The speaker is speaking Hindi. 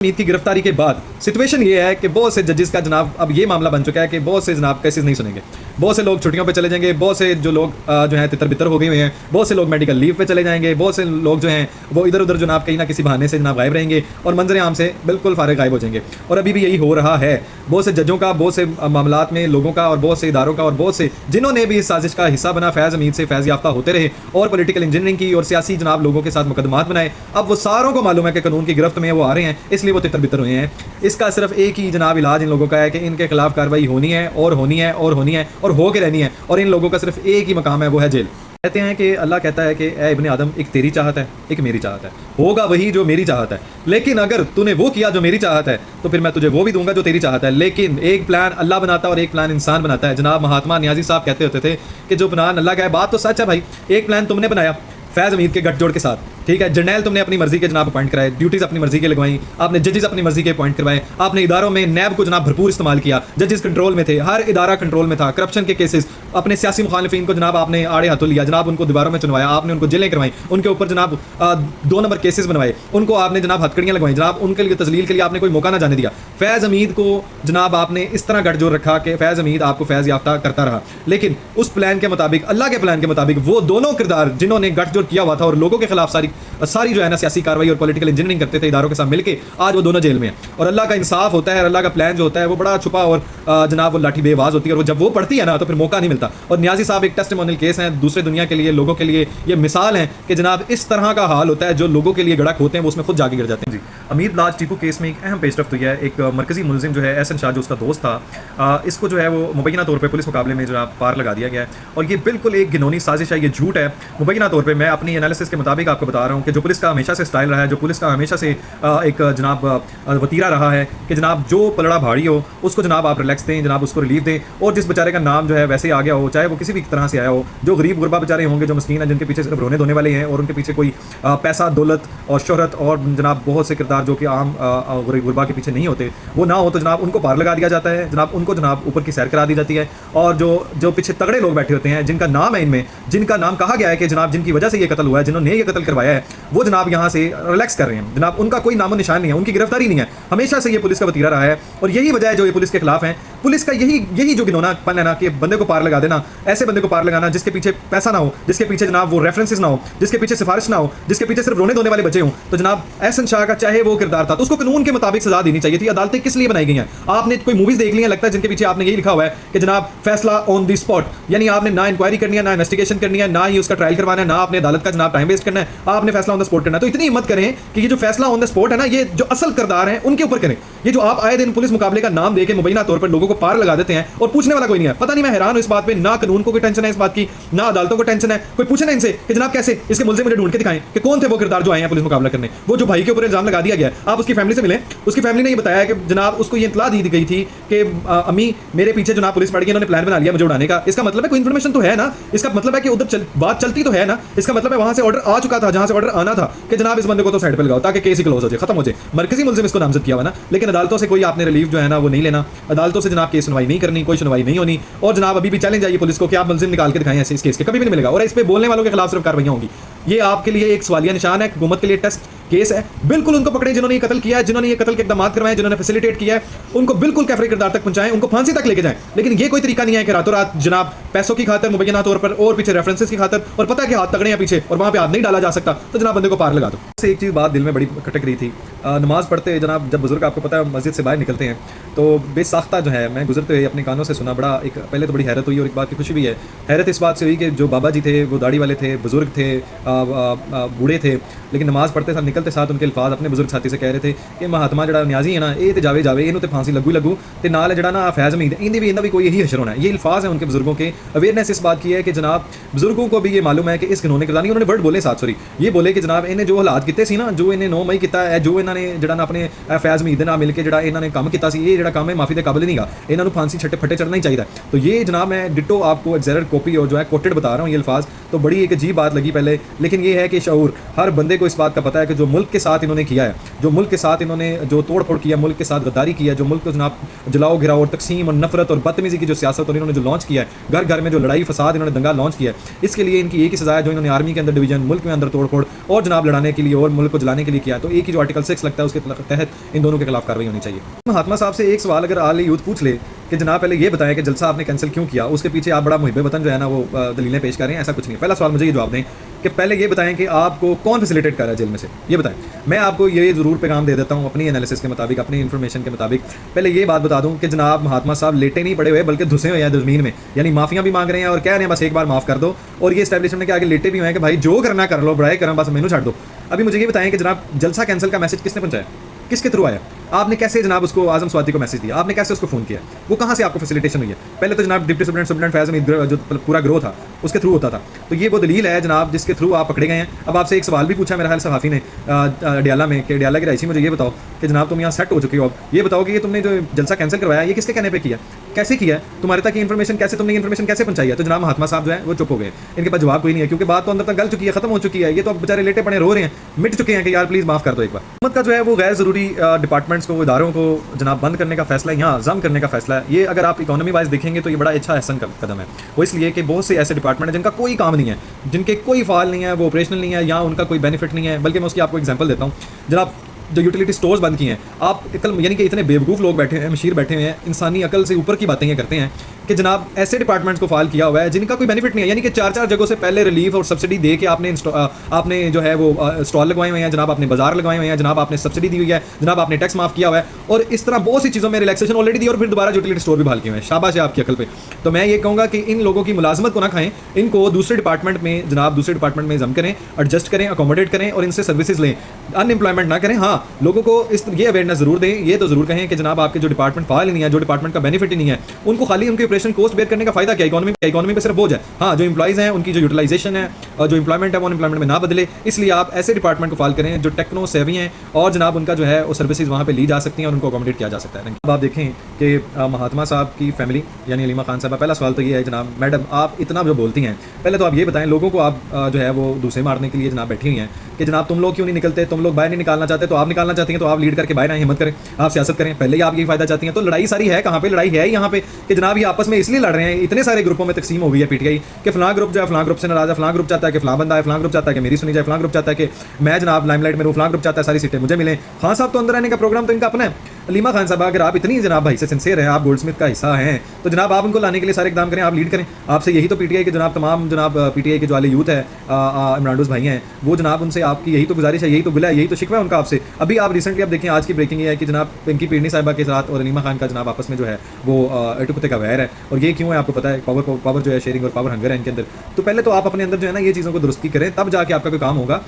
मीत की गिरफ्तारी के बाद सिचुएशन ये है कि बहुत से जजेस का जनाब अब ये मामला बन चुका है कि बहुत से जनाब केसेस नहीं सुनेंगे, बहुत से लोग छुट्टियों पे चले जाएंगे, बहुत से जो लोग जो हैं तितर बितर हो गए हुए हैं, बहुत से लोग मेडिकल लीव पे चले जाएंगे, बहुत से लोग जो हैं वो इधर उधर जनाब कहीं ना किसी बहाने से जनाब गायब रहेंगे और मंजर आम से बिल्कुल फारिग गायब हो जाएंगे। और अभी भी यही हो रहा है, बहुत से जजों का, बहुत से मामलात में लोगों का और बहुत से इदारों का और बहुत से जिन्होंने भी इस साजिश का हिस्सा बना फैज़ हमीद से फैज़ याफ्ता होते रहे और पॉलिटिकल इंजीनियरिंग की और सियासी जनाब लोगों के साथ मुकदमात बनाए। अब वो सारों को मालूम है कि कानून की गिरफ्त में वो आ रहे हैं, इसलिए वो तितर बितर हुए हैं। इसका सिर्फ एक ही जनाब इलाज इन लोगों का है कि इनके खिलाफ कार्रवाई होनी है और होनी है और होनी है और हो के रहनी है, और इन लोगों का सिर्फ एक ही मकाम है, वो है जेल। कहते हैं कि अल्लाह कहता है कि ए इब्ने आदम, एक तेरी चाहत है, एक मेरी चाहत है, होगा वही जो मेरी चाहत है, लेकिन अगर तूने वो किया जो मेरी चाहत है तो फिर मैं तुझे वो भी दूंगा जो तेरी चाहत है। लेकिन एक प्लान अल्लाह बनाता है और एक प्लान इंसान बनाता है। जनाब महात्मा न्याजी साहब कहते होते थे कि जो प्लान अल्लाह का है, बात तो सच है भाई, एक प्लान तुमने बनाया फैज़ हमीद के गठजोड़ के साथ, ठीक है, जर्नैल तुमने अपनी मर्जी के जनाब अपॉइंट कराए, ड्यूटीज अपनी मर्जी के लगवाई, आपने जजेस अपनी मर्जी के अपॉइंट करवाए, आपने इदारों में नैब को जनाब भरपूर इस्तेमाल किया, जजेस कंट्रोल में थे, हर इदारा कंट्रोल में था, करप्शन के केसेस, अपने सियासी मुखालिफिन को जनाब आपने आड़े हाथों लिया, जनाब उनको दीवारों में चुनवाया, आपने उनको जेलें करवाई, उनके ऊपर जनाब 2 नंबर केसेस बनवाए, उनको आपने जनाब हथकड़ियाँ लगवाई, जनाब उनके लिए तजलील के लिए आपने कोई मौका ना जाने दिया। फैज़ हमीद को जनाब आपने इस तरह गठजोड़ रखा कि फैज़ हमीद आपको फैज़ याफ्ता करता रहा, लेकिन उस प्लान के मुताबिक, अल्लाह के प्लान के मुताबिक, वो दोनों किरदार जिन्होंने गठजोड़ किया हुआ था और लोगों के खिलाफ सारी जो है ना सियासी कार्रवाई और पॉलिटिकल इंजीनियरिंग करते थे इदारों के साथ मिलके, आज वो दोनों जेल में हैं। और अल्लाह का इंसाफ होता है, अल्लाह का प्लान जो होता है वो बड़ा छुपा और जनाब वो लाठी बेआवाज होती है, और वो जब वो पड़ती है ना तो फिर मौका नहीं मिलता। और न्याजी साहब एक टेस्टिमोनियल केस हैं दूसरे दुनिया के लिए, लोगों के लिए ये मिसाल है कि जनाब इस तरह का हाल होता है, जो लोगों के लिए गड़क होते हैं वो उसमें खुद जाके गिर जाते हैं। जी, अमीर लाज टीपू केस में एक अहम पेशरफ्त हुई है। एक मरकजी मुलजिम जो है एहसन शाह, जो उसका दोस्त था, इसको जो है वो मुबैना तौर पर पुलिस मुकाबले में जो है पार लगा दिया गया है, और ये बिल्कुल एक घिनौनी साजिश है, ये झूठ है। मुबैना तौर पर मैं अपनी एनालिसिस के मुताबिक आपको बता रहा हूँ कि जो पुलिस का हमेशा से स्टाइल रहा है, जो पुलिस का हमेशा से एक जनाब वतीरा रहा है कि जनाब जो पलड़ा भारी हो उसको जनाब आप रिलैक्स दें, जनाब उसको रिलीफ दें, और जिस बेचारे का नाम जो है वैसे ही आ गया हो, चाहे वो किसी भी तरह से आया हो, जो गरीब गुरबा बेचारे होंगे, जो मस्कीन है, जिनके पीछे सिर्फ रोने धोने वाले हैं और उनके पीछे कोई पैसा दौलत और शोहरत और जनाब बहुत से किरदार जो कि आम गरीब गुरबा के पीछे नहीं होते, वो ना हो तो जनाब उनको पार लगा दिया जाता है, जनाब उनको जनाब ऊपर की सैर करा दी जाती है। और जो पीछे तगड़े लोग बैठे होते हैं, जिनका नाम है इनमें, जिनका नाम कहा गया है कि जनाब जिनकी वजह से ये कत्ल हुआ है, जिन्होंने ये कत्ल करवाया है, वो जनाब यहाँ से रिलैक्स कर रहे हैं, जनाब उनका कोई नामो निशान नहीं है, उनकी गिरफ्तारी नहीं है। हमेशा से ये पुलिस का वतीरा रहा है और यही वजह है जो ये पुलिस के खिलाफ है। पुलिस का यही जो गिनौनापन है ना कि बंदे को पार लगा देना, ऐसे बंदे को पार लगाना जिसके पीछे पैसा ना हो, जिसके पीछे जनाब वो रेफरेंसेस ना हो, जिसके पीछे सिफारिश ना हो, जिसके पीछे सिर्फ रोने धोने वाले बच्चे हों। तो जनाब एहसन शाह का चाहे वो किरदार था तो उसको कानून के मुताबिक सजा देनी चाहिए थी। अदालतें किस लिए बनाई गई हैं? आपने कोई मूवीज देख ली है, लगता है जिनके पीछे आपने यही लिखा हुआ है कि जनाब फैसला ऑन द स्पॉट, यानी आपने ना इंक्वायरी करनी है, ना इन्वेस्टिगेशन करनी है, ना ही उसका ट्रायल करवाना है, ना आपने अदालत का जनाब टाइम वेस्ट करना है, आपने फैसला ऑन द स्पॉट करना है। तो इतनी हिम्मत करें कि ये जो फैसला ऑन द स्पॉट है ना, ये जो असल किरदार है उनके ऊपर करें। ये जो आप आए दिन पुलिस मुकाबले का नाम देके मुबैना तौर पर लोगों को पार लगा देते हैं और पूछने वाला कोई नहीं है। पता नहीं, मैं हैरान हूं इस बात पे, ना कानून को कोई टेंशन है इस बात की, ना अदालतों को टेंशन है। कोई पूछे ना इनसे कि जनाब कैसे इसके मुल्जिम मुझे ढूंढ के दिखाएं कि कौन थे वो किरदार जो आए हैं पुलिस मुकाबला करने। वो जो भाई के ऊपर इल्जाम लगा दिया गया, आप उसकी फैमिली से मिले, उसकी फैमिली ने ये बताया कि जनाब उसको ये इत्तला दी गई थी कि अम्मी मेरे पीछे जनाब पुलिस पड़ गई, इन्होंने प्लान बना लिया मुझे उड़ाने का। इसका मतलब है कोई इन्फॉर्मेशन तो है ना, इसका मतलब है कि उधर बात चलती तो है ना, इसका मतलब है वहां से ऑर्डर आ चुका था, जहां से ऑर्डर आना था कि जनाब इस बंदे को तो साइड पे लगाओ ताकि केस ही क्लोज हो जाए, खत्म हो जाए। मरकजी मुल्जिम इसको नामजद किया हुआ ना, लेकिन अदालतों से कोई आपने रिलीफ जो है ना वो नहीं लेना, अदालतों से जनाब केस सुनवाई नहीं करनी, कोई सुनवाई नहीं होनी। और जनाब अभी भी चैलेंज आई पुलिस को कि आप मुल्जिम निकाल के दिखाएं, ऐसे इस केस के कभी भी नहीं मिलेगा। और इस पे बोलने वालों के खिलाफ सिर्फ कार्रवाइयां होंगी। ये आपके लिए एक सवालिया निशान है, हुकूमत के लिए टेस्ट केस है। बिल्कुल उनको पकड़े जिन्होंने ये कत्ल किया है, जिन्होंने ये कत्ल के इक़दाम करवाए, जिन्होंने फैसिलिटेट किया है, उनको बिल्कुल कैफरे किरदार तक पहुंचाएं, उनको फांसी तक लेके जाएं। लेकिन ये कोई तरीका नहीं है कि रातों रात जनाब पैसों की खातर मुबैना तौर पर और पीछे रेफरेंसेस की खातर, और पता है कि हाथ तगड़े हैं पीछे और वहां पे हाथ नहीं डाला जा सकता, तो जनाब बंदे को पार लगा दो। एक चीज़ बात दिल में बड़ी खटक रही थी, नमाज पढ़ते जनाब जब बुजुर्ग आपको पता है मस्जिद से बाहर निकलते हैं तो बेसाख्ता जो है मैं गुजरते हुए अपने कानों से सुना, बड़ा एक पहले तो बड़ी हैरत हुई और एक बात की खुशी भी है। हैरत इस बात से हुई कि जो बाबा जी थे वो दाढ़ी वाले थे, बुजुर्ग थे, बूढ़े थे, लेकिन नमाज पढ़ते साथ निकलते साथ उनके अल्फाज अपने बुजुर्ग साथी से कह रहे थे कि महात्मा जड़ा न्याजी है ना, ये तो जावे जावे, इन्हों तो फांसी लगू तो नाल जड़ा ना फैज़ हमीद इन्हें भी कोई यही हशर होना है। ये अल्फाज है उनके बुजुर्गों के। अवेयरनेस इस बात की है कि जनाब बुजुर्गों को भी ये मालूम है कि इस घिनौने किरदार नहीं, उन्होंने वर्ड बोले साथ, सॉरी ये बोले कि जनाब इन्हें जो हालात किते सी ना, जो इन्हें 9 मई किया है, जो इन्होंने जड़ा ना अपने फैज़ हमीद नाल मिल के जड़ा इन्होंने काम किया सी, ये जड़ा काम है माफ़ी के काबिल नहीं गा, इन्होंने फांसी छट्टे फट्टे चढ़ना ही चाहिए। तो ये जनाब मैं डिटो आपको एग्जैक्ट कॉपी और जो है कोटेड बता रहा हूँ ये अल्फाज। तो बड़ी एक अजीब बात लगी पहले लेकिन ये है कि शऊर हर बंदे को इस बात का पता है कि जो मुल्क के साथ इन्होंने किया है, जो मुल्क के साथ इन्होंने जो तोड़ फोड़ किया, मुल्क के साथ गद्दारी की है, जो मुल्क को जनाब जलाओ गिराओ और तकसीम और नफरत और बदतमीजी की जो सियासत और इन्होंने जो लॉन्च किया है, घर घर में जो लड़ाई फसाद इन्होंने दंगा लॉन्च किया है, इसके लिए इनकी एक ही सजा है जो इन्होंने आर्मी के अंदर डिवीजन, मुल्क में अंदर तोड़ फोड़ और जनाब लड़ाने के लिए और मुल्क को जलाने के लिए किया है। तो एक ही जो आर्टिकल 6 लगता है उसके तहत इन दोनों के खिलाफ कार्रवाई होनी चाहिए। महात्मा साहब से एक सवाल अगर आल यूथ पूछ ले कि जनाब पहले ये बताएं कि जलसा आपने कैंसिल क्यों किया, उसके पीछे आप बड़ा मुहिब वतन जो है ना वो दलीलें पेश कर रहे हैं, ऐसा कुछ नहीं है। पहला सवाल मुझे ये जवाब दें कि पहले ये बताएं कि आपको कौन फैसिलिटेट कर रहा है जेल में से, ये बताएं। मैं आपको ये ज़रूर पैगाम दे देता हूँ अपनी एनालिसिस के मुताबिक, अपनी इन्फॉर्मेशन के मुताबिक। पहले ये बात बता दूँ कि जनाब महात्मा साहब लेटे नहीं पड़े हुए बल्कि धुसे हुए हैं ज़मीन में, यानी माफ़ियाँ भी मांग रहे हैं और कह रहे हैं बस एक बार माफ़ कर दो, और ये एस्टैब्लिशमेंट के आगे लेटे भी हुए हैं कि भाई जो करना कर लो, बड़ाई करना बस मैनू छाड़ दो। अभी मुझे ये बताएं कि जनाब जलसा कैंसिल का मैसेज किसने पहुंचाया, किसके थ्रू आया, आपने कैसे जनाब उसको आजम स्वाति को मैसेज दिया, आपने कैसे उसको फ़ोन किया, वो कहाँ से आपको फैसिलिटेशन हुई है? पहले तो जनाब डिप्टी सुप्रिटेंडेंट फैज़ हमीद जो पूरा ग्रो था उसके थ्रू होता था। तो ये वो दलील है जनाब जिसके थ्रू आप पकड़े गए हैं। अब आपसे एक सवाल भी पूछा मेरा ख्याल सहाफ़ी ने अडियाला में कि अडियाला की रईसी, मुझे ये बताओ कि जनाब तुम यहाँ सेट हो चुके हो, अब ये बताओ कि ये तुमने जो जलसा कैंसिल करवाया ये किसके कहने पे किया, कैसे किया है, तुम्हारे तक इन्फॉर्मेशन कैसे, तुमने इन्फॉर्मेशन कैसे पहुंचाई है? तो जनाब महात्मा साहब जो है वो चुप हो गए, इनके पास जवाब कोई नहीं है, क्योंकि बात तो अंदर तक गल चुकी है, खत्म हो चुकी है। ये तो अब बेचारे लेटे पड़े रो रहे हैं, मिट चुके हैं कि यार प्लीज़ माफ़ कर दो एक बार। हुकूमत का जो है वो गैर ज़रूरी डिपार्टमेंट्स को, इदारों को जनाब बंद करने का फैसला, यहाँ जम करने का फैसला है, ये अगर आप इकोनॉमी वाइज देखेंगे तो ये बड़ा अच्छा एहसन कदम है। वो इसलिए कि बहुत से ऐसे डिपार्टमेंट हैं जिनका कोई काम नहीं है, जिनके कोई फाल नहीं है, वो ऑपरेशनल नहीं है, या उनका कोई बेनिफिट नहीं है। बल्कि मैं उसकी आपको एग्जांपल देता हूँ जनाब, जो यूटिलिटी स्टोर्स बंद किए हैं, आप यानी कि इतने बेवकूफ़ लोग बैठे हैं, मशीर बैठे हुए हैं, इंसानी अकल से ऊपर की बातें ये करते हैं कि जनाब ऐसे डिपार्टमेंट्स को फाइल किया हुआ है जिनका कोई बेनिफिट नहीं है, यानी कि 4-4 जगहों से पहले रिलीफ और सब्सिडी दे के आपने जो है वो स्टॉल लगवाए हुए हैं, जनाब आपने बाजार लगवाए हुए हैं, जनाब आपने सब्सिडी दी हुई है, जनाब आपने टैक्स माफ़ किया हुआ है, और इस तरह बहुत सी चीज़ों में रिलैक्सेशन ऑलरेडी दी और फिर दोबारा यूटिलिटी स्टोर भी बहाल किए हुए हैं। शाबाश है आपकी अकल पे। तो मैं ये कहूँगा कि इन लोगों की मुलाजमत को ना खाएं, इनको दूसरे डिपार्टमेंट में जनाब दूसरे डिपार्टमेंट में जम करें, एडजस्ट करें, अकोमोडेट करें और इनसे सर्विसेज लें, अनएम्प्लॉयमेंट ना करें। हाँ, लोगों को ये अवेयरनेस जरूर दें, ये तो जरूर कहें कि जनाब आपके जो डिपार्टमेंट फाइल ही नहीं है, जो डिपार्टमेंट का बेनिफिट ही नहीं है, उनको खाली उनके ऑपरेशन कॉस्ट बेयर करने का फायदा क्या, इकोनॉमी पे सिर्फ बोझ है। हाँ, जो एम्प्लॉइज हैं उनकी जो यूटिलाइजेशन है और जो एम्प्लॉयमेंट है वो अनएम्प्लॉयमेंट में ना बदले, इसलिए आप ऐसे डिपार्टमेंट को फाइल करें जो टेक्नो सेवी हैं और जनाब उनका जो है वो सर्विसेज वहाँ पे ली जा सकती हैं और उनको अकोमोडेट किया जा सकता है। अब आप देखें कि महात्मा साहब की फैमिली यानी अलीमा खान साहब, पहला सवाल तो ये है जनाब, मैडम आप इतना जो बोलती हैं, पहले तो आप ये बताएं लोगों को, आप जो है वो दूसरे मारने के लिए जनाब बैठी हुई हैं कि जनाब तुम लोग क्यों नहीं निकलते, तुम लोग बाहर नहीं निकालना चाहते, तो आप निकालना चाहती हैं तो आप लीड करके बाहर आए, हिम्मत करें, आप सियासत करें, पहले ही आप यही फायदा चाहती हैं। तो लड़ाई सारी है कहाँ पे, लड़ाई है यहाँ पे कि जनाब ये आपस में इसलिए लड़ रहे हैं, इतने सारे ग्रुपों में तकसीम हो गई है पीटीआई कि फलां ग्रुप जो है फलां ग्रुप से नाराज है, फलां ग्रुप चाहता है कि फलां बंदा है, फलां ग्रुप चाहता है कि मेरी सुनी जाए, फलां ग्रुप चाहता है कि मैं जनाब लाइमलाइट में रहूं, फलां ग्रुप चाहता है सारी सीटें मुझे मिलें। खान साहब तो अंदर आने का प्रोग्राम तो इनका अपना है। अलीमा खान साहब अगर आप इतनी जनाब भाई से सिंसियर हैं, आप गोल्डस्मिथ का हिस्सा हैं, तो जनाब आप उनको लाने के लिए सारे इकदाम करें, आप लीड करें। आपसे यही तो पीटीआई के जनाब तमाम जनाब पीटीआई के जो वाले यूथ है, इमरान भाई हैं, वो जनाब उनसे आपकी यही तो गुजारिश है, यही तो गिला है, यही तो शिकवा है उनका आपसे। अभी आप रिसेंटली आप देखें, आज की ब्रेकिंग ये है कि जनाब पिंकी पीरनी साहिबा के साथ और अलीमा खान का जनाब आपस में जो है वो एटू कुत्ते का वैर है, और ये क्यों है आपको पता है, पावर जो है शेयरिंग और पावर हंगर है इनके अंदर। तो पहले तो आप अपने अंदर जो है ना ये चीज़ों को दुरुस्ती करें, तब जाके आपका कोई काम होगा।